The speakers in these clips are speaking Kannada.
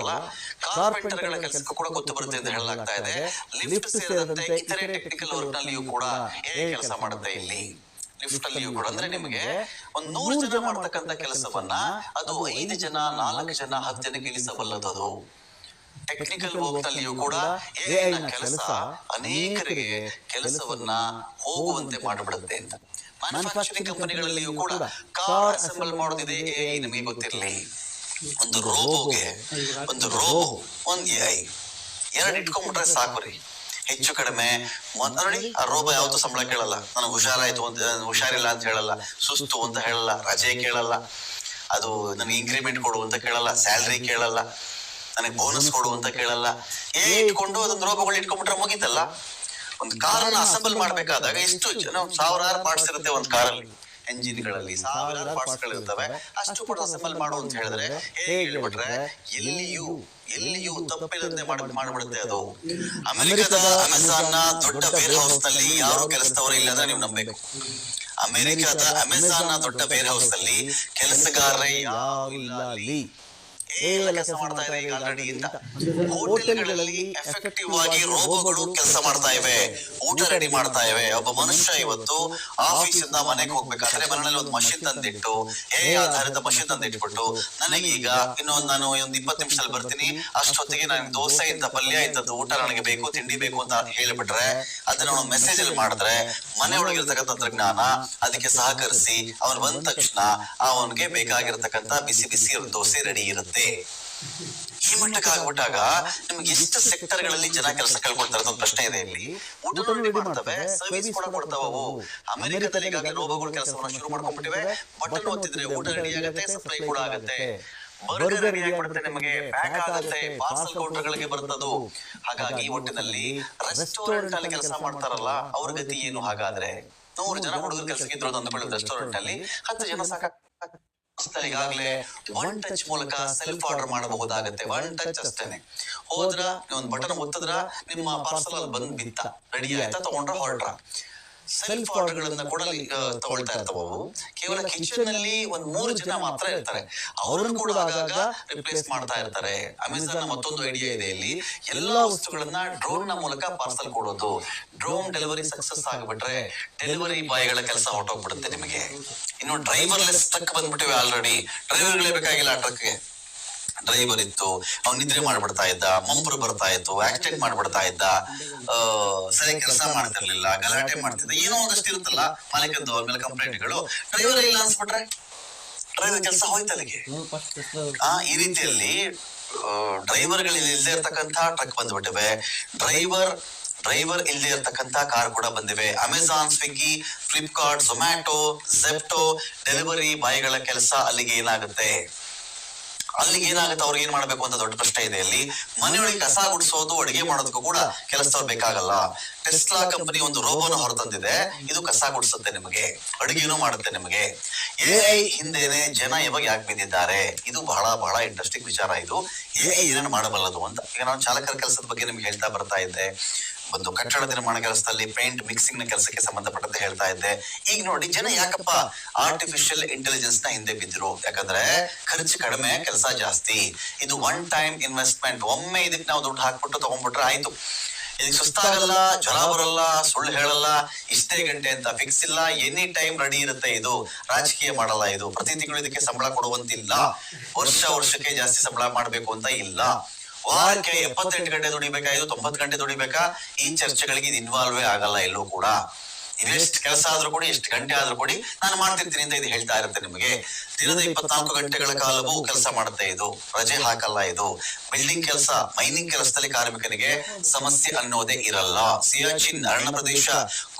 ಮಾಡ್ತಾರಲ್ಲ ಕಾರ್ಪೆಂಟರ್ಗಳ ಕೆಲಸಕ್ಕೂ ಕೂಡ ಗೊತ್ತು ಬರುತ್ತೆ ಅಂತ ಹೇಳಲಾಗ್ತಾ ಇದೆ. ಲಿಫ್ಟ್ ಸೇರಿದಂತೆ ಇತರೆ ಟೆಕ್ನಿಕಲ್ ವರ್ಕ್ ನಲ್ಲಿಯೂ ಕೂಡ ಕೆಲಸ ಮಾಡುತ್ತೆ ಇಲ್ಲಿ. ಲಿಫ್ಟ್ ಅಲ್ಲಿಯೂ ಕೂಡ ಅಂದ್ರೆ ನಿಮಗೆ 100 ಜನ ಮಾಡ್ತಕ್ಕಂಥ ಕೆಲಸವನ್ನ ಅದು 5 ಜನ 4 ಜನ 10 ಜನಕ್ಕೆ ಇಳಿಸಬಲ್ಲದು. ಟೆಕ್ನಿಕಲ್ ವರ್ಕ್ ನಲ್ಲಿಯೂ ಕೂಡ ಎಐನ ಕೆಲಸ ಅನೇಕರಿಗೆ ಕೆಲಸವನ್ನ ಹೋಗುವಂತೆ ಮಾಡಿಬಿಡುತ್ತೆ ಅಂತ. ಮ್ಯಾನುಫ್ಯಾಕ್ಚರಿಂಗ್ ಕಂಪನಿಗಳಲ್ಲಿಯೂ ಕೂಡ ಕಾರ್ ಅಸೆಂಬಲ್ ಮಾಡೋದಿದೆ ಎಐ. ನಿಮಗೆ ಗೊತ್ತಿರಲಿ, ಒಂದು ರೋಬೋಗೆ ಒಂದು ಎಐ ಎರಡು ಇಟ್ಕೊಂಡ್ಬಿಟ್ರೆ ಸಾಕು ರೀ. ಹೆಚ್ಚು ಕಡಿಮೆ ನೋಡಿ, ಆ ರೋಬೋ ಯಾವತ್ತೂ ಸಂಬಳ ಕೇಳಲ್ಲ. ನನಗೆ ಹುಷಾರಾಯ್ತು ಅಂತ, ಹುಷಾರಿಲ್ಲ ಅಂತ ಹೇಳಲ್ಲ, ಸುಸ್ತು ಅಂತ ಹೇಳಲ್ಲ, ರಜೆ ಕೇಳಲ್ಲ, ಅದು ನನಗೆ ಇಂಕ್ರಿಮೆಂಟ್ ಕೊಡು ಅಂತ ಕೇಳಲ್ಲ, ಸ್ಯಾಲ್ರಿ ಕೇಳಲ್ಲ, ನನಗೆ ಬೋನಸ್ ಕೊಡು ಅಂತ ಕೇಳಲ್ಲ. ಇಟ್ಕೊಂಡು ಅದೊಂದು ರೋಬೋಗಳು ಇಟ್ಕೊಂಡ್ಬಿಟ್ರೆ ಮುಗಿತಲ್ಲ. ಒಂದು ಕಾರನ್ನ ಅಸೆಂಬಲ್ ಮಾಡ್ಬೇಕಾದಾಗ ಎಷ್ಟು ಜನ, ಸಾವಿರಾರು ಪಾರ್ಟ್ಸ್ ಇರುತ್ತೆ ಒಂದು ಕಾರಲ್ಲಿ. ಎಂಜಿನ್ಗಳಲ್ಲಿ ಸಾವಿರಾರು ಪಾರ್ಟ್ಸ್ ಗಳಿರ್ತವೆ. ಅಷ್ಟು ಕೂಡ ಅಸೆಂಬಲ್ ಮಾಡು ಅಂತ ಹೇಳಿದ್ರೆ ಹೇಳ್ಬಿಟ್ರೆ ಎಲ್ಲಿಯೂ ತಪ್ಪಿಲ್ಲದೆ ಮಾಡ್ಬಿಡುತ್ತೆ ಅದು. ಅಮೆರಿಕದ ಅಮೆಜಾನ್ ನ ದೊಡ್ಡ ವೇರ್ ಹೌಸ್ ನಲ್ಲಿ ಯಾರು ಕೆಲಸದವರು ಇಲ್ಲ ಅಂದ್ರೆ ನೀವು ನಂಬಬೇಕು. ಅಮೆರಿಕದ ಅಮೆಜಾನ್ ನ ದೊಡ್ಡ ವೇರ್ ಹೌಸ್ ನಲ್ಲಿ ಕೆಲಸಗಾರರೇ ಯಾರು ಇಲ್ಲ ಅಲ್ಲಿ. ಕೆಲಸ ಮಾಡ್ತಾ ಇದೆ ಈಗ ಆಲ್ರೆಡಿ ಅಂತ. ಹೋಟೆಲ್ಗಳಲ್ಲಿ ಎಫೆಕ್ಟಿವ್ ಆಗಿ ರೋಬೋಗಳು ಕೆಲಸ ಮಾಡ್ತಾ ಇವೆ, ಊಟ ರೆಡಿ ಮಾಡ್ತಾ ಇವೆ. ಒಬ್ಬ ಮನುಷ್ಯ ಇವತ್ತು ಆಫೀಸ್ ಇಂದ ಮನೆಗೆ ಹೋಗ್ಬೇಕಾದ್ರೆ ಮನೆಯಲ್ಲಿ ಒಂದು ಮಷಿನ್ ತಂದಿಟ್ಟು, ಆಧಾರಿತ ಮಷಿನ್ ತಂದಿಟ್ಬಿಟ್ಟು, ನನಗೀಗ ನಾನು ಒಂದು 20 ನಿಮಿಷದಲ್ಲಿ ಬರ್ತೀನಿ, ಅಷ್ಟೊತ್ತಿಗೆ ನನಗೆ ದೋಸೆ ಇಂತ ಪಲ್ಯ ಇಂಥದ್ದು ಊಟ ನನಗೆ ಬೇಕು, ತಿಂಡಿ ಬೇಕು ಅಂತ ಹೇಳಿಬಿಟ್ರೆ, ಅದನ್ನ ಒಂದು ಮೆಸೇಜ್ ಅಲ್ಲಿ ಮಾಡಿದ್ರೆ ಮನೆಯೊಳಗಿರ್ತಕ್ಕಂಥ ತಂತ್ರಜ್ಞಾನ ಅದಕ್ಕೆ ಸಹಕರಿಸಿ ಅವನು ಬಂದ ತಕ್ಷಣ ಅವನಿಗೆ ಬೇಕಾಗಿರ್ತಕ್ಕಂಥ ಬಿಸಿ ಬಿಸಿ ದೋಸೆ ರೆಡಿ ಇರುತ್ತೆ. ಈ ಮಟ್ಟಕ್ಕೆ ಆಗ್ಬಿಟ್ಟಾಗ ನಿಮ್ಗೆ ಎಷ್ಟು ಸೆಕ್ಟರ್ ಗಳಲ್ಲಿ ಜನ ಕೆಲಸ ಕಳ್ಕೊಳ್ತಾರೆ ಅಂತ ಪ್ರಶ್ನೆ ಇದೆ ಇಲ್ಲಿ. ಊಟ ರೆಡಿ ಮಾಡ್ತವೆ, ಸರ್ವಿಸ್ ಕೂಡ ಕೊಡ್ತಾವು. ಅಮೆರಿಕದಲ್ಲಿ ಈಗಾಗಲೇ ರೋಬೋಗಳು ಕೆಲಸವನ್ನ ಶುರು ಮಾಡ್ಕೊಂಡ್ಬಿಟ್ಟಿವೆ. ಬಟನ್ ಒತ್ತಿದ್ರೆ ಊಟ ರೆಡಿ ಆಗುತ್ತೆ, ಸಪ್ಲೈ ಕೂಡ ಆಗುತ್ತೆ. ಬರ್ಗರ್ ರೆಡಿ ಆಗ್ಬಿಡುತ್ತೆ, ನಿಮಗೆ ಪ್ಯಾಕ್ ಆಗುತ್ತೆ, ಪಾರ್ಸಲ್ ಕೌಂಟರ್ಗಳಿಗೆ ಬರ್ತದು. ಹಾಗಾಗಿ ಒಟ್ಟಿನಲ್ಲಿ ರೆಸ್ಟೋರೆಂಟ್ ಅಲ್ಲಿ ಕೆಲಸ ಮಾಡ್ತಾರಲ್ಲ ಅವ್ರ ಗತಿ ಏನು? ಹಾಗಾದ್ರೆ 100 ಜನ ಹುಡುಗರು ಕೆಲಸಕ್ಕೆ ಇದ್ರು ಅಂದ್ಕೊಳ್ಳಿ, ರೆಸ್ಟೋರೆಂಟ್ ಅಲ್ಲಿ 10 ಜನ ಸಾಕ. ಈಗಾಗಲೇ ಒನ್ ಟಚ್ ಮೂಲಕ ಸೆಲ್ಫ್ ಆರ್ಡರ್ ಮಾಡಬಹುದಾಗತ್ತೆ. ಒನ್ ಟಚ್ ಅಷ್ಟೇನೆ. ಹೋದ್ರ ಒಂದು ಬಟನ್ ಒತ್ತದ್ರ ನಿಮ್ಮ ಪಾರ್ಸಲ್ ಅಲ್ಲಿ ಬಂದ್ ಬಿತ್ತ, ರೆಡಿ ಆಯ್ತಾ, ತಗೊಂಡ್ರ ಹೊರಟ್ರ. ಸೆಲ್ಫ್ ಆರ್ಡರ್ ಗಳನ್ನ ಕೂಡ ತಗೊಳ್ತಾ ಇರ್ತಾವ. ಕೇವಲ ಕಿಚನ್ ನಲ್ಲಿ 3 ಜನ ಮಾತ್ರ ಇರ್ತಾರೆ, ಅವ್ರನ್ನು ಕೂಡ ಆಗಾಗ ರಿಪ್ಲೇಸ್ ಮಾಡ್ತಾ ಇರ್ತಾರೆ. ಅಮೆಜಾನ್ ಮತ್ತೊಂದು ಐಡಿಯಾ ಇದೆ ಇಲ್ಲಿ, ಎಲ್ಲಾ ವಸ್ತುಗಳನ್ನ ಡ್ರೋನ್ ನ ಮೂಲಕ ಪಾರ್ಸಲ್ ಕೊಡೋದು. ಡ್ರೋನ್ ಡೆಲಿವರಿ ಸಕ್ಸಸ್ ಆಗ್ಬಿಟ್ರೆ ಡೆಲಿವರಿ ಬಾಯ್ ಗಳ ಕೆಲಸ ಹೊರಟೋಗ್ಬಿಡುತ್ತೆ ನಿಮಗೆ. ಇನ್ನು ಡ್ರೈವರ್ಲೆಸ್ ಟ್ರಕ್ ಬಂದ್ಬಿಟ್ಟಿವೆ ಆಲ್ರೆಡಿ. ಡ್ರೈವರ್ಗಳೇ ಬೇಕಾಗಿಲ್ಲ ಆ ಟ್ರಕ್ಗೆ. ಡ್ರೈವರ್ ಇತ್ತು, ಅವ್ನು ನಿದ್ರೆ ಮಾಡ್ಬಿಡ್ತಾ ಇದ್ದ, ಮಂಬ್ರು ಬರ್ತಾ ಇತ್ತು, ಆಕ್ಸಿಡೆಂಟ್ ಮಾಡ್ಬಿಡ್ತಾ ಇದ್ದ, ಸರಿ ಕೆಲಸ ಮಾಡ್ತಿರ್ಲಿಲ್ಲ, ಗಲಾಟೆ ಮಾಡ್ತಿದ್ದ, ಏನೋ ಒಂದಷ್ಟು ಇರುತ್ತಲ್ಲ ಮಾಲೀಕದ್ದು ಅವ್ರ ಮೇಲೆ ಕಂಪ್ಲೇಂಟ್ಗಳು. ಡ್ರೈವರ್ ಇಲ್ಲ ಅನ್ಸ್ಬಿಟ್ರೆ ಡ್ರೈವರ್ ಕೆಲಸ ಹೋಯ್ತಲ್ಲಿಗೆ. ಈ ರೀತಿಯಲ್ಲಿ ಡ್ರೈವರ್ಗಳಲ್ಲಿ ಇಲ್ಲದೆ ಇರ್ತಕ್ಕಂಥ ಟ್ರಕ್ ಬಂದ್ಬಿಟ್ಟಿವೆ. ಡ್ರೈವರ್ ಇಲ್ಲದೆ ಇರ್ತಕ್ಕಂಥ ಕಾರ್ ಕೂಡ ಬಂದಿವೆ. ಅಮೆಜಾನ್, ಸ್ವಿಗ್ಗಿ, ಫ್ಲಿಪ್ಕಾರ್ಟ್, ಝೊಮ್ಯಾಟೊ, ಝೆಪ್ಟೊ ಡೆಲಿವರಿ ಬಾಯ್ಗಳ ಕೆಲಸ ಅಲ್ಲಿಗೆ ಏನಾಗುತ್ತೆ? ಅವ್ರಿಗೆ ಏನ್ ಮಾಡ್ಬೇಕು ಅಂತ ದೊಡ್ಡ ಪ್ರಶ್ನೆ ಇದೆ ಇಲ್ಲಿ. ಮನೆಯೊಳಗೆ ಕಸ ಗುಡಿಸೋದು, ಅಡಿಗೆ ಮಾಡೋದಕ್ಕೂ ಕೂಡ ಕೆಲಸದವ್ರು ಬೇಕಾಗಲ್ಲ. ಟೆಸ್ಲಾ ಕಂಪನಿ ಒಂದು ರೋಬೋನ ಹೊರತಂದಿದೆ, ಇದು ಕಸ ಗುಡಿಸುತ್ತೆ ನಿಮಗೆ, ಅಡಿಗೆನೂ ಮಾಡುತ್ತೆ ನಿಮಗೆ. ಎಐ ಹಿಂದೆನೆ ಜನ ಇವಾಗ ಯಾಕೆ ಬಿದ್ದಿದ್ದಾರೆ? ಇದು ಬಹಳ ಬಹಳ ಇಂಟ್ರೆಸ್ಟಿಂಗ್ ವಿಚಾರ. ಇದು ಎಐ ಏನೇನು ಮಾಡಬಲ್ಲದು ಅಂತ. ಈಗ ನಾನು ಚಾಲಕರ ಕೆಲಸದ ಬಗ್ಗೆ ನಿಮ್ಗೆ ಹೇಳ್ತಾ ಬರ್ತಾ ಇದ್ದೆ. ಒಂದು ಕಟ್ಟಡ ನಿರ್ಮಾಣ ಕೆಲಸದಲ್ಲಿ ಪೇಂಟ್ ಮಿಕ್ಸಿಂಗ್ ನ ಕೆಲಸಕ್ಕೆ ಸಂಬಂಧಪಟ್ಟಂತೆ ಹೇಳ್ತಾ ಇದ್ದೆ. ಈಗ ನೋಡಿ, ಜನ ಯಾಕಪ್ಪ ಆರ್ಟಿಫಿಷಿಯಲ್ ಇಂಟೆಲಿಜೆನ್ಸ್ ನ ಹಿಂದೆ ಬಿದ್ರು? ಯಾಕಂದ್ರೆ ಖರ್ಚು ಕಡಿಮೆ, ಕೆಲಸ ಜಾಸ್ತಿ. ಇದು ಒನ್ ಟೈಮ್ ಇನ್ವೆಸ್ಟ್ಮೆಂಟ್. ಒಮ್ಮೆ ಇದಕ್ಕೆ ನಾವು ದುಡ್ಡು ಹಾಕ್ಬಿಟ್ಟು ತಗೊಂಡ್ಬಿಟ್ರೆ ಆಯ್ತು. ಇದಕ್ಕೆ ಸುಸ್ತಾಗಲ್ಲ, ಜ್ವರ ಬರಲ್ಲ, ಸುಳ್ಳು ಹೇಳಲ್ಲ, ಇಷ್ಟೇ ಗಂಟೆ ಅಂತ ಫಿಕ್ಸ್ ಇಲ್ಲ, ಎನಿ ಟೈಮ್ ರೆಡಿ ಇರುತ್ತೆ. ಇದು ರಾಜಕೀಯ ಮಾಡಲ್ಲ. ಇದು ಪ್ರತಿ ತಿಂಗಳು ಇದಕ್ಕೆ ಸಂಬಳ ಕೊಡುವಂತಿಲ್ಲ, ವರ್ಷಕ್ಕೆ ಜಾಸ್ತಿ ಸಂಬಳ ಮಾಡ್ಬೇಕು ಅಂತ ಇಲ್ಲ. ವಾರಕ್ಕೆ 78 ಗಂಟೆ ದುಡಿಬೇಕಾ, 90 ಗಂಟೆ ದುಡಿಬೇಕಾ? ಈ ಚರ್ಚೆಗಳಿಗೆ ಇದು ಇನ್ವಾಲ್ವೇ ಆಗಲ್ಲ ಎಲ್ಲೂ ಕೂಡ. ಎಷ್ಟು ಕೆಲಸ ಆದ್ರೂ ಕೊಡಿ, ಎಷ್ಟು ಗಂಟೆ ಆದ್ರೂ ಕೊಡಿ, ನಾನು ಮಾಡ್ತಿರ್ತೀನಿ ಅಂತ ಇದು ಹೇಳ್ತಾ ಇರುತ್ತೆ ನಿಮಗೆ. ದಿನದ 24 ಗಂಟೆಗಳ ಕಾಲವೂ ಕೆಲಸ ಮಾಡುತ್ತೆ ಇದು, ರಜೆ ಹಾಕಲ್ಲ ಇದು. ಬಿಲ್ಡಿಂಗ್ ಕೆಲಸ, ಮೈನಿಂಗ್ ಕೆಲಸದಲ್ಲಿ ಕಾರ್ಮಿಕನಿಗೆ ಸಮಸ್ಯೆ ಅನ್ನೋದೇ ಇರಲ್ಲ. ಸಿಯಾಚಿನ್ ಅರಣ್ಯ ಪ್ರದೇಶ,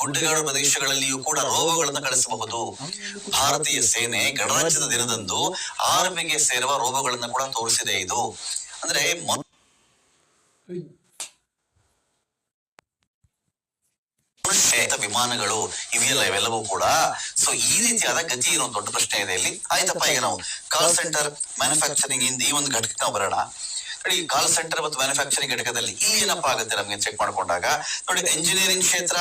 ಗುಡ್ಡಗಾಡು ಪ್ರದೇಶಗಳಲ್ಲಿಯೂ ಕೂಡ ರೋಬೋಗಳನ್ನು ಕಳಿಸಬಹುದು. ಭಾರತೀಯ ಸೇನೆ ಗಣರಾಜ್ಯದ ದಿನದಂದು ಆರ್ಮಿಗೆ ಸೇರುವ ರೋಬೋಗಳನ್ನು ಕೂಡ ತೋರಿಸಿದೆ ಇದು. ಅಂದ್ರೆ ವಿಮಾನಗಳು ಇವೆಲ್ಲವೂ ಕೂಡ. ಸೊ ಈ ರೀತಿಯಾದ ಗತಿ ಇರೋ ದೊಡ್ಡ ಪ್ರಶ್ನೆ ಇದೆ ಇಲ್ಲಿ. ಆಯ್ತಪ್ಪ, ಈಗ ನಾವು ಕಾಲ್ ಸೆಂಟರ್ ಮ್ಯಾನುಫ್ಯಾಕ್ಚರಿಂಗ್ ಇಂದ ಈ ಒಂದು ಘಟಕ ನಾವು ಬರೋಣ. ನೋಡಿ, ಕಾಲ್ ಸೆಂಟರ್ ಮತ್ತು ಮ್ಯಾನುಫ್ಯಾಕ್ಚರಿಂಗ್ ಘಟಕದಲ್ಲಿ ಇಲ್ಲಿ ಏನಪ್ಪಾ ಆಗುತ್ತೆ ನಮ್ಗೆ ಚೆಕ್ ಮಾಡ್ಕೊಂಡಾಗ, ನೋಡಿ, ಎಂಜಿನಿಯರಿಂಗ್ ಕ್ಷೇತ್ರ,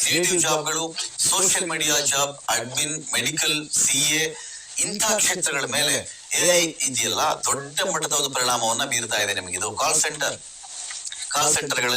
ಕ್ರಿಯೇಟಿವ್ ಜಾಬ್ಗಳು, social media job, admin, medical, CA ಇಂತಹ ಕ್ಷೇತ್ರಗಳ ಮೇಲೆ ಎಐ ಇದೆಯಲ್ಲ ದೊಡ್ಡ ಮಟ್ಟದ ಒಂದು ಪರಿಣಾಮವನ್ನ ಬೀರ್ತಾ ಇದೆ ನಿಮಗೆ. ಇದು ಕಾಲ್ ಸೆಂಟರ್ಗಳಲ್ಲಿ